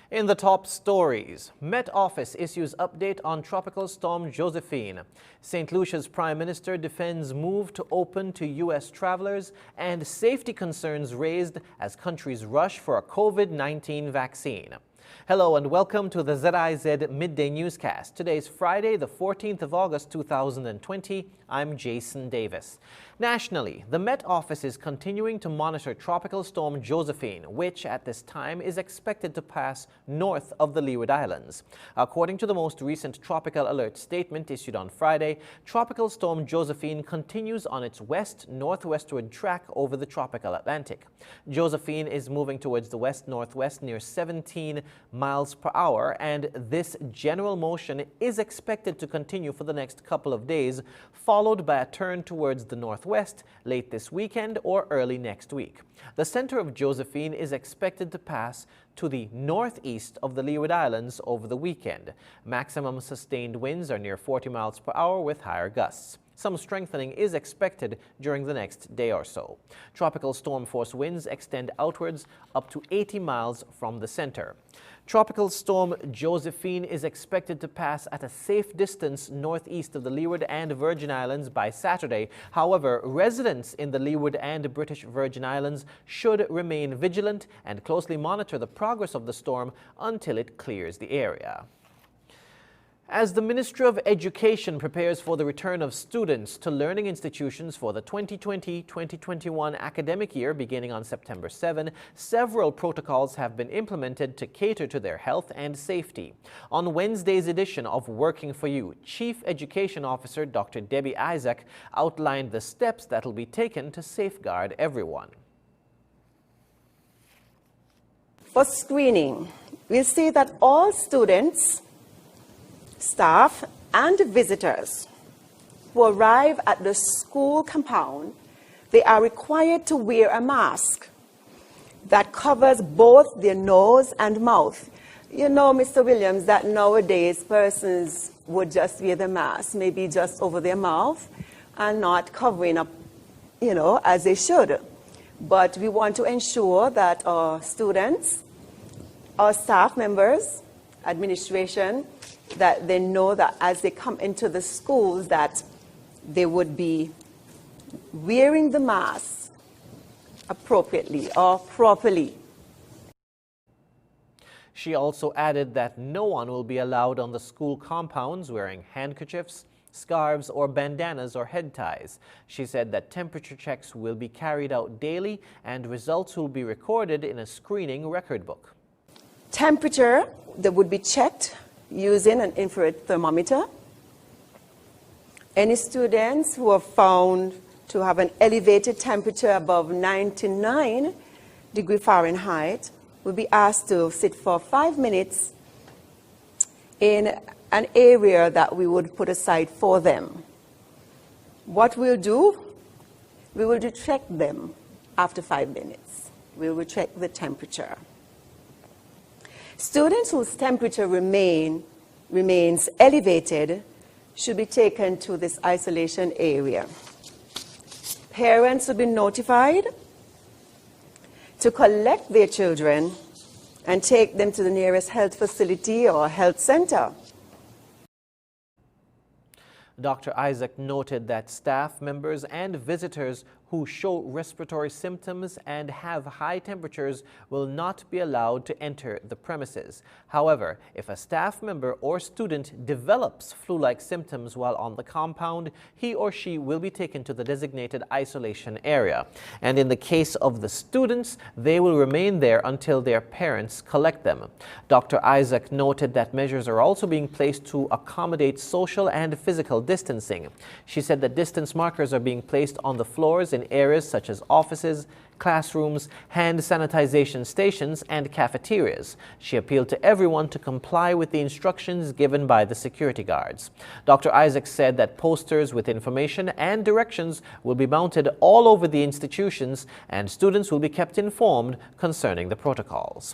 In the top stories, Met Office issues update on Tropical Storm Josephine. St. Lucia's Prime Minister defends move to open to U.S. travelers, and safety concerns raised as countries rush for a COVID-19 vaccine. Hello and welcome to the ZIZ Midday Newscast. Today is Friday, the 14th of August 2020. I'm Jason Davis. Nationally, the Met Office is continuing to monitor Tropical Storm Josephine, which at this time is expected to pass north of the Leeward Islands. According to the most recent Tropical Alert statement issued on Friday, Tropical Storm Josephine continues on its west-northwestward track over the tropical Atlantic. Josephine is moving towards the west-northwest near 17 miles per hour, and this general motion is expected to continue for the next couple of days, followed by a turn towards the northwest late this weekend or early next week. The center of Josephine is expected to pass to the northeast of the Leeward Islands over the weekend. Maximum sustained winds are near 40 miles per hour with higher gusts. Some strengthening is expected during the next day or so. Tropical storm force winds extend outwards up to 80 miles from the center. Tropical storm Josephine is expected to pass at a safe distance northeast of the Leeward and Virgin Islands by Saturday. However, residents in the Leeward and British Virgin Islands should remain vigilant and closely monitor the progress of the storm until it clears the area. As the Ministry of Education prepares for the return of students to learning institutions for the 2020-2021 academic year beginning on September 7, several protocols have been implemented to cater to their health and safety. On Wednesday's edition of Working for You, Chief Education Officer Dr. Debbie Isaac outlined the steps that will be taken to safeguard everyone. For screening, we'll see that all students, staff and visitors who arrive at the school compound, they are required to wear a mask that covers both their nose and mouth. You know, Mr. Williams, that nowadays persons would just wear the mask, maybe just over their mouth and not covering up, as they should. But we want to ensure that our students, our staff members, administration, that they know that as they come into the schools that they would be wearing the mask appropriately or properly. She also added that no one will be allowed on the school compounds wearing handkerchiefs, scarves or bandanas or head ties. She said that temperature checks will be carried out daily and results will be recorded in a screening record book. Temperature that would be checked using an infrared thermometer. Any students who are found to have an elevated temperature above 99 degrees Fahrenheit will be asked to sit for 5 minutes in an area that we would put aside for them. What we'll do, we will check them after 5 minutes. We will check the temperature. Students whose temperature remains elevated should be taken to this isolation area. Parents will be notified to collect their children and take them to the nearest health facility or health center. Dr. Isaac noted that staff members and visitors who show respiratory symptoms and have high temperatures will not be allowed to enter the premises. However, if a staff member or student develops flu-like symptoms while on the compound, he or she will be taken to the designated isolation area. And in the case of the students, they will remain there until their parents collect them. Dr. Isaac noted that measures are also being placed to accommodate social and physical distancing. She said that distance markers are being placed on the floors in areas such as offices, classrooms, hand sanitization stations, and cafeterias. She appealed to everyone to comply with the instructions given by the security guards. Dr. Isaac said that posters with information and directions will be mounted all over the institutions, and students will be kept informed concerning the protocols.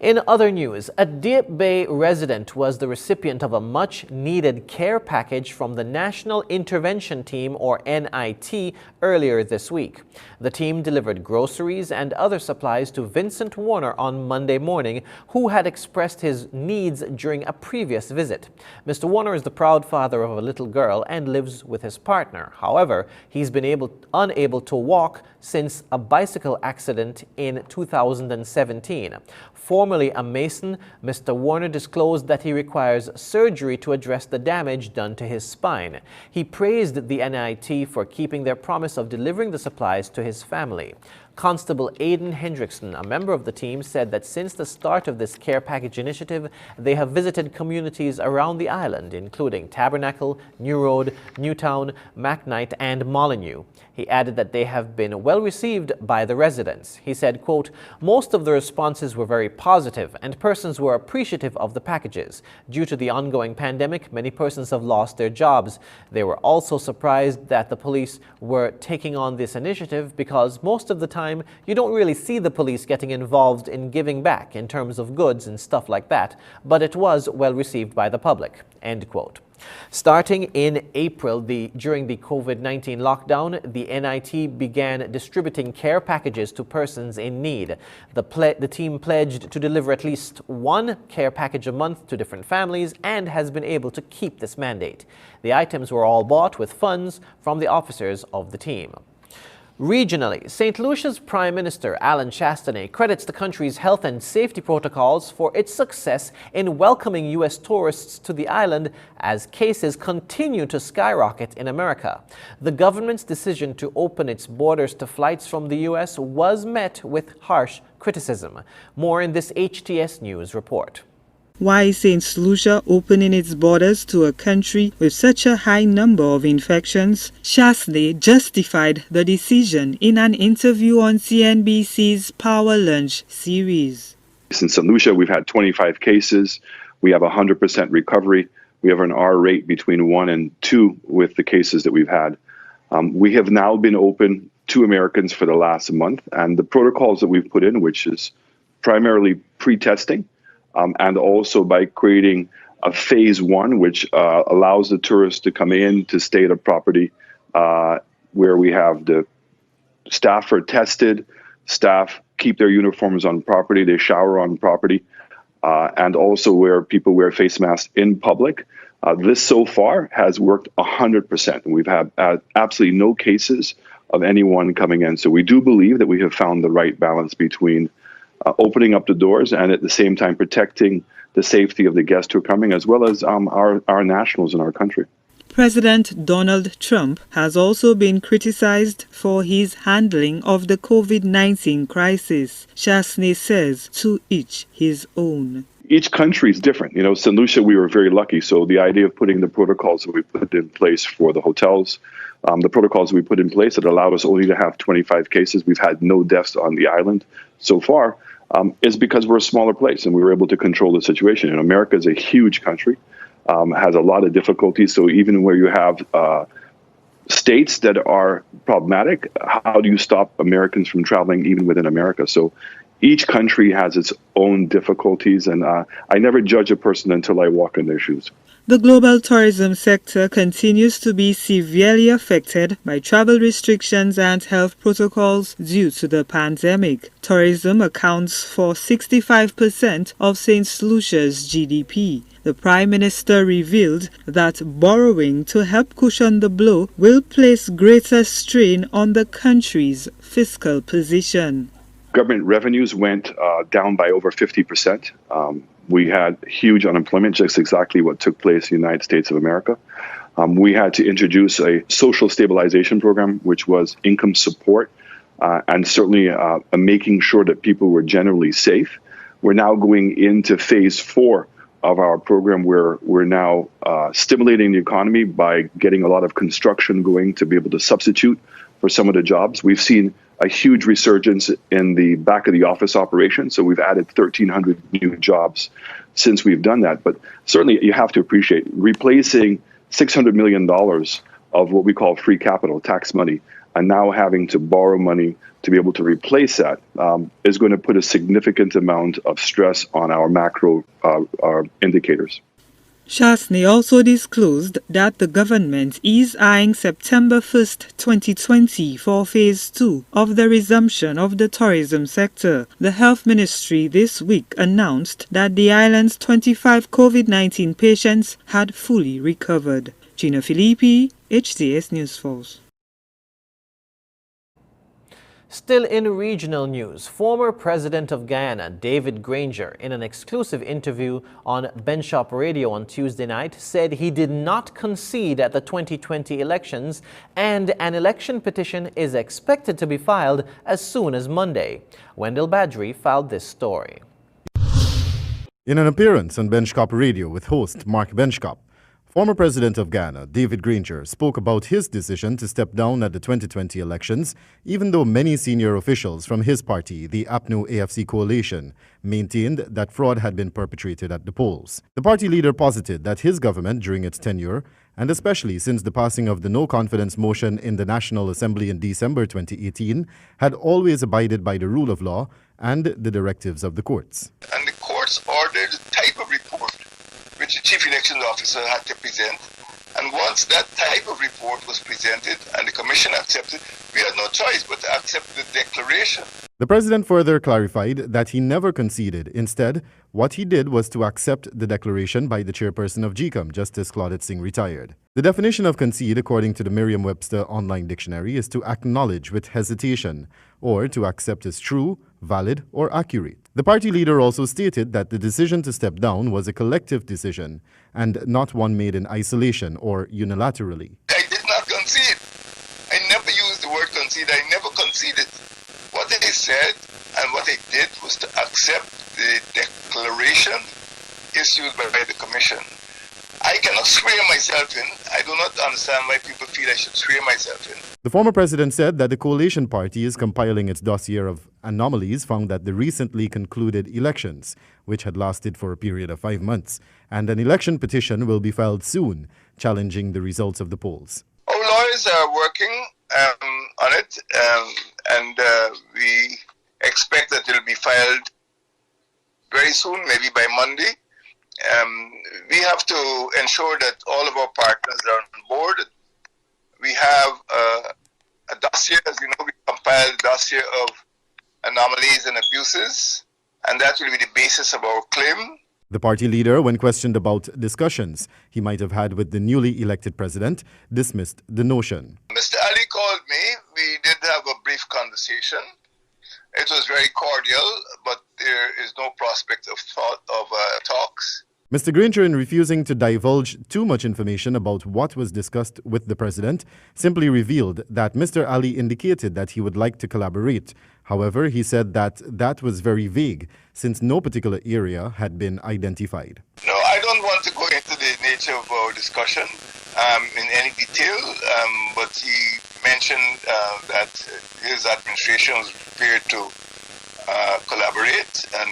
In other news, a Deep Bay resident was the recipient of a much-needed care package from the National Intervention Team, or NIT, earlier this week. The team delivered groceries and other supplies to Vincent Warner on Monday morning, who had expressed his needs during a previous visit. Mr. Warner is the proud father of a little girl and lives with his partner. However, he's been unable to walk since a bicycle accident in 2017. Formerly a mason, Mr. Warner disclosed that he requires surgery to address the damage done to his spine. He praised the NIT for keeping their promise of delivering the supplies to his family. Constable Aidan Hendrickson, a member of the team, said that since the start of this care package initiative, they have visited communities around the island, including Tabernacle, New Road, Newtown, McKnight, and Molyneux. He added that they have been well received by the residents. He said, quote, "Most of the responses were very positive and persons were appreciative of the packages. Due to the ongoing pandemic, many persons have lost their jobs. They were also surprised that the police were taking on this initiative because most of the time you don't really see the police getting involved in giving back in terms of goods and stuff like that, but it was well received by the public," end quote. Starting in April, during the COVID-19 lockdown, the NIT began distributing care packages to persons in need. The team pledged to deliver at least one care package a month to different families and has been able to keep this mandate. The items were all bought with funds from the officers of the team. Regionally, St. Lucia's Prime Minister Alan Chastanet credits the country's health and safety protocols for its success in welcoming U.S. tourists to the island as cases continue to skyrocket in America. The government's decision to open its borders to flights from the U.S. was met with harsh criticism. More in this HTS News report. Why is St. Lucia opening its borders to a country with such a high number of infections? Chastanet justified the decision in an interview on CNBC's Power Lunch series. In St. Lucia, we've had 25 cases. We have 100% recovery. We have an R rate between 1 and 2 with the cases that we've had. We have now been open to Americans for the last month, and the protocols that we've put in, which is primarily pre-testing, and also by creating a phase 1, which allows the tourists to come in to stay at a property where we have the staff are tested, staff keep their uniforms on property, they shower on property, and also where people wear face masks in public. This so far has worked 100%. And we've had absolutely no cases of anyone coming in. So we do believe that we have found the right balance between opening up the doors and at the same time protecting the safety of the guests who are coming, as well as our nationals in our country. President Donald Trump has also been criticized for his handling of the COVID-19 crisis. Chastanet says, to each his own. Each country is different. You know, St. Lucia, we were very lucky. So the idea of putting the protocols that we put in place for the hotels, the protocols we put in place that allowed us only to have 25 cases, we've had no deaths on the island so far, is because we're a smaller place and we were able to control the situation. And America is a huge country, has a lot of difficulties. So even where you have states that are problematic, how do you stop Americans from traveling even within America? So each country has its own difficulties, and I never judge a person until I walk in their shoes. The global tourism sector continues to be severely affected by travel restrictions and health protocols due to the pandemic. Tourism accounts for 65% of St. Lucia's GDP. The Prime Minister revealed that borrowing to help cushion the blow will place greater strain on the country's fiscal position. Government revenues went down by over 50%. We had huge unemployment, just exactly what took place in the United States of America. We had to introduce a social stabilization program, which was income support, and certainly making sure that people were generally safe. We're now going into phase 4 of our program, where we're now stimulating the economy by getting a lot of construction going to be able to substitute for some of the jobs. We've seen a huge resurgence in the back of the office operation. So we've added 1,300 new jobs since we've done that. But certainly you have to appreciate replacing $600 million of what we call free capital, tax money, and now having to borrow money to be able to replace that is going to put a significant amount of stress on our macro our indicators. Shastny also disclosed that the government is eyeing September 1st, 2020 for Phase 2 of the resumption of the tourism sector. The Health Ministry this week announced that the island's 25 COVID-19 patients had fully recovered. Gina Filippi, HCS News Force. Still in regional news, former President of Guyana, David Granger, in an exclusive interview on Benchop Radio on Tuesday night, said he did not concede at the 2020 elections and an election petition is expected to be filed as soon as Monday. Wendell Badgery filed this story. In an appearance on Benchop Radio with host Mark Benchop, former President of Guyana, David Granger, spoke about his decision to step down at the 2020 elections, even though many senior officials from his party, the APNU-AFC coalition, maintained that fraud had been perpetrated at the polls. The party leader posited that his government, during its tenure, and especially since the passing of the no-confidence motion in the National Assembly in December 2018, had always abided by the rule of law and the directives of the courts. And the courts ordered the type of report which the Chief Elections Officer had to present. And once that type of report was presented and the Commission accepted, we had no choice but to accept the declaration. The President further clarified that he never conceded. Instead, what he did was to accept the declaration by the chairperson of GCOM, Justice Claudette Singh, retired. The definition of concede, according to the Merriam-Webster online dictionary, is to acknowledge with hesitation or to accept as true, valid, or accurate. The party leader also stated that the decision to step down was a collective decision and not one made in isolation or unilaterally. I did not concede. I never used the word concede. I never conceded. What I said and what I did was to accept the declaration issued by the Commission. I cannot swear myself in. I do not understand why people feel I should swear myself in. The former president said that the coalition party is compiling its dossier of anomalies found at the recently concluded elections, which had lasted for a period of 5 months, and an election petition will be filed soon, challenging the results of the polls. Our lawyers are working on it, and we expect that it will be filed very soon, maybe by Monday. We have to ensure that all of our partners are on board. We have a dossier, as you know, we compiled a dossier of anomalies and abuses, and that will be the basis of our claim. The party leader, when questioned about discussions he might have had with the newly elected president, dismissed the notion. Mr. Ali called me. We did have a brief conversation. It was very cordial, but there is no prospect of talks. Mr. Granger, in refusing to divulge too much information about what was discussed with the president, simply revealed that Mr. Ali indicated that he would like to collaborate. However, he said that that was very vague, since no particular area had been identified. No, I don't want to go into the nature of our discussion in any detail, but he mentioned that his administration was prepared to collaborate, and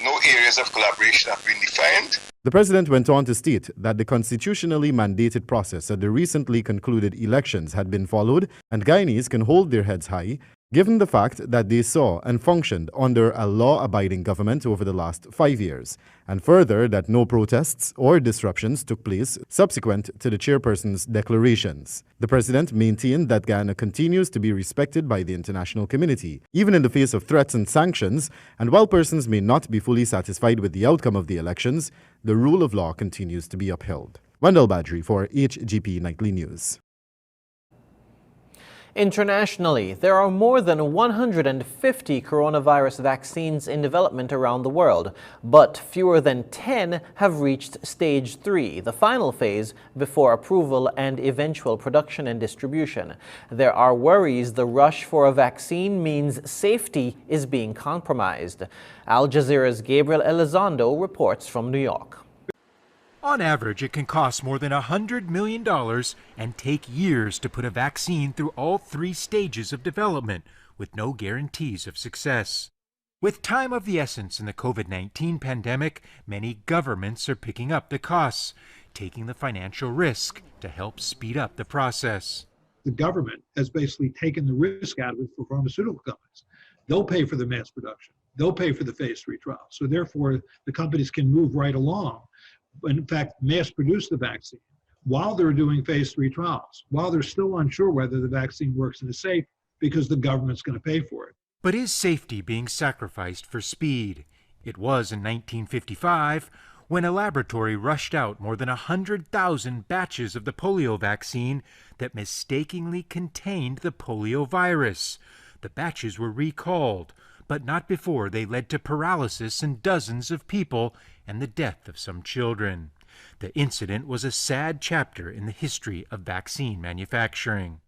no areas of collaboration have been defined. The president went on to state that the constitutionally mandated process at the recently concluded elections had been followed, and Guyanese can hold their heads high, given the fact that they saw and functioned under a law-abiding government over the last 5 years, and further that no protests or disruptions took place subsequent to the chairperson's declarations. The president maintained that Guyana continues to be respected by the international community, even in the face of threats and sanctions, and while persons may not be fully satisfied with the outcome of the elections, the rule of law continues to be upheld. Wendell Badgery for HGP Nightly News. Internationally, there are more than 150 coronavirus vaccines in development around the world, but fewer than 10 have reached stage 3, the final phase before approval and eventual production and distribution. There are worries the rush for a vaccine means safety is being compromised. Al Jazeera's Gabriel Elizondo reports from New York. On average, it can cost more than $100 million and take years to put a vaccine through all 3 stages of development, with no guarantees of success. With time of the essence in the COVID-19 pandemic, many governments are picking up the costs. taking the financial risk to help speed up the process. The government has basically taken the risk out of it for pharmaceutical companies. They'll pay for the mass production. They'll pay for the phase 3 trials. So therefore, the companies can move right along, and in fact, mass produce the vaccine while they're doing phase 3 trials, while they're still unsure whether the vaccine works and is safe, because the government's going to pay for it. But is safety being sacrificed for speed? It was in 1955 when a laboratory rushed out more than 100,000 batches of the polio vaccine that mistakenly contained the polio virus. The batches were recalled, but not before they led to paralysis in dozens of people and the death of some children. The incident was a sad chapter in the history of vaccine manufacturing.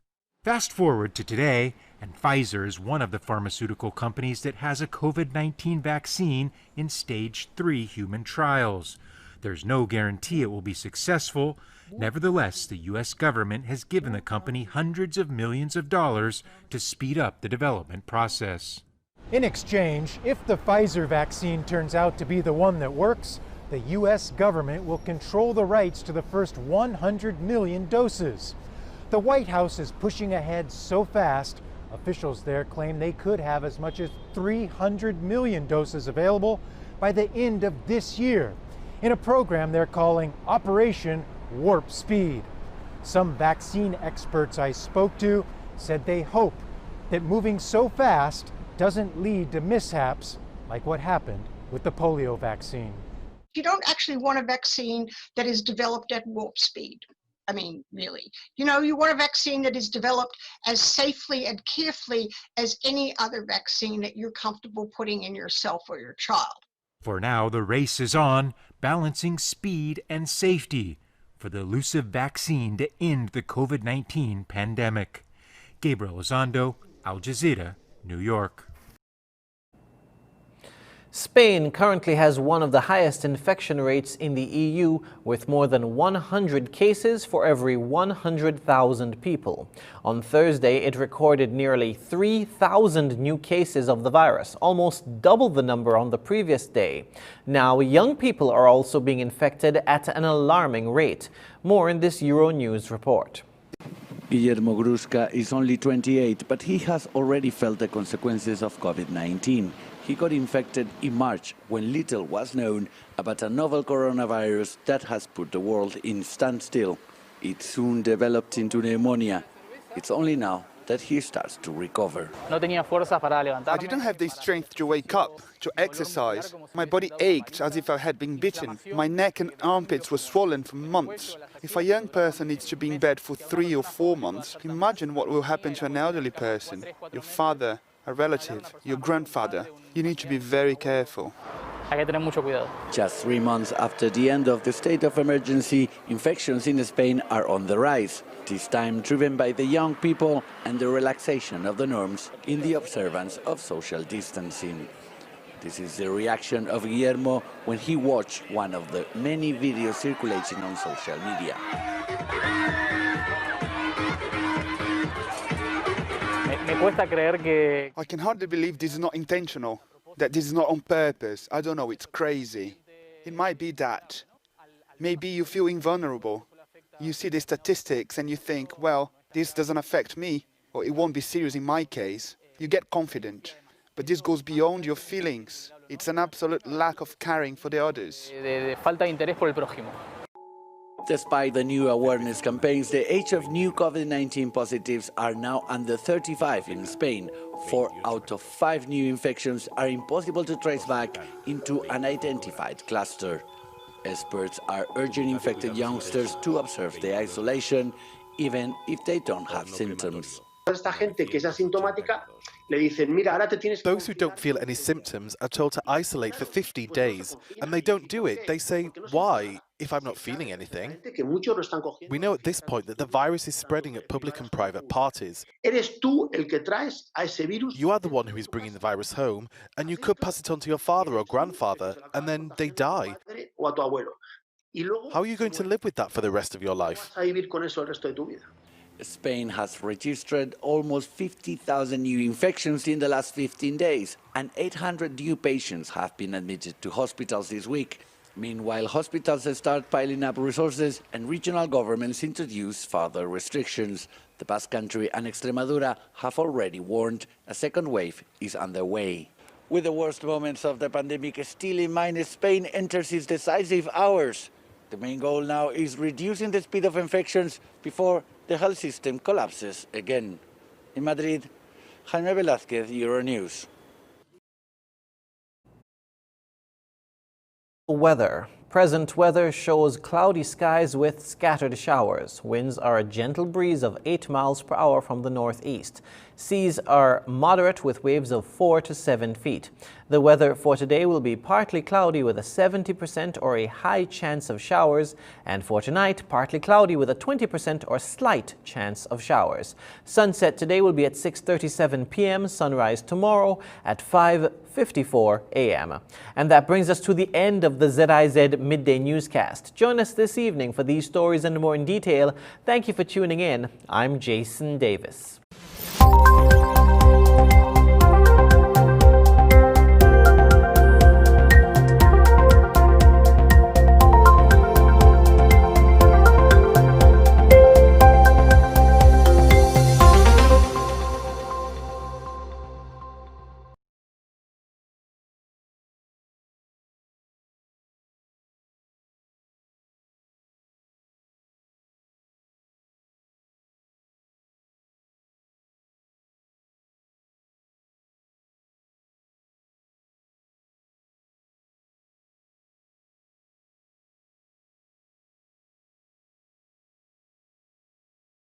Fast forward to today, and Pfizer is one of the pharmaceutical companies that has a COVID-19 vaccine in stage 3 human trials. There's no guarantee it will be successful. Nevertheless, the U.S. government has given the company hundreds of millions of dollars to speed up the development process. In exchange, if the Pfizer vaccine turns out to be the one that works, the U.S. government will control the rights to the first 100 million doses. The White House is pushing ahead so fast, officials there claim they could have as much as 300 million doses available by the end of this year, in a program they're calling Operation Warp Speed. Some vaccine experts I spoke to said they hope that moving so fast doesn't lead to mishaps like what happened with the polio vaccine. You don't actually want a vaccine that is developed at warp speed. I mean, really. You know, you want a vaccine that is developed as safely and carefully as any other vaccine that you're comfortable putting in yourself or your child. For now, the race is on, balancing speed and safety for the elusive vaccine to end the COVID-19 pandemic. Gabriel Elizondo, Al Jazeera, New York. Spain currently has one of the highest infection rates in the EU, with more than 100 cases for every 100,000 people. On Thursday, it recorded nearly 3,000 new cases of the virus, almost double the number on the previous day. Now, young people are also being infected at an alarming rate. More in this Euronews report. Guillermo Grusca is only 28, but he has already felt the consequences of COVID-19. He got infected in March when little was known about a novel coronavirus that has put the world in standstill. It soon developed into pneumonia. It's only now that he starts to recover. I didn't have the strength to wake up, to exercise. My body ached as if I had been bitten. My neck and armpits were swollen for months. If a young person needs to be in bed for 3 or 4 months, imagine what will happen to an elderly person, your father, a relative, your grandfather. You need to be very careful. Just 3 months after the end of the state of emergency, infections in Spain are on the rise, this time driven by the young people and the relaxation of the norms in the observance of social distancing. This is the reaction of Guillermo when he watched one of the many videos circulating on social media. I can hardly believe this is not intentional, that this is not on purpose. I don't know, it's crazy. It might be that. Maybe you feel invulnerable. You see the statistics and you think, well, this doesn't affect me, or it won't be serious in my case. You get confident, but this goes beyond your feelings. It's an absolute lack of caring for the others. Despite the new awareness campaigns, the age of new COVID-19 positives are now under 35 in Spain. 4 out of 5 new infections are impossible to trace back into an identified cluster. Experts are urging infected youngsters to observe the isolation, even if they don't have symptoms. Those who don't feel any symptoms are told to isolate for 50 days, and they don't do it. They say, why, if I'm not feeling anything? We know at this point that the virus is spreading at public and private parties. You are the one who is bringing the virus home, and you could pass it on to your father or grandfather, and then they die. How are you going to live with that for the rest of your life? Spain has registered almost 50,000 new infections in the last 15 days, and 800 new patients have been admitted to hospitals this week. Meanwhile, hospitals start piling up resources and regional governments introduce further restrictions. The Basque Country and Extremadura have already warned a second wave is underway. With the worst moments of the pandemic still in mind, Spain enters its decisive hours. The main goal now is reducing the speed of infections before the health system collapses again. In Madrid, Jaime Velázquez, Euronews. Weather. Present weather shows cloudy skies with scattered showers. Winds are a gentle breeze of 8 miles per hour from the northeast. Seas are moderate with waves of 4 to 7 feet. The weather for today will be partly cloudy with a 70% or a high chance of showers, and for tonight, partly cloudy with a 20% or slight chance of showers. Sunset today will be at 6:37 p.m., sunrise tomorrow at 5:54 a.m. And that brings us to the end of the ZIZ Midday Newscast. Join us this evening for these stories and more in detail. Thank you for tuning in. I'm Jason Davis.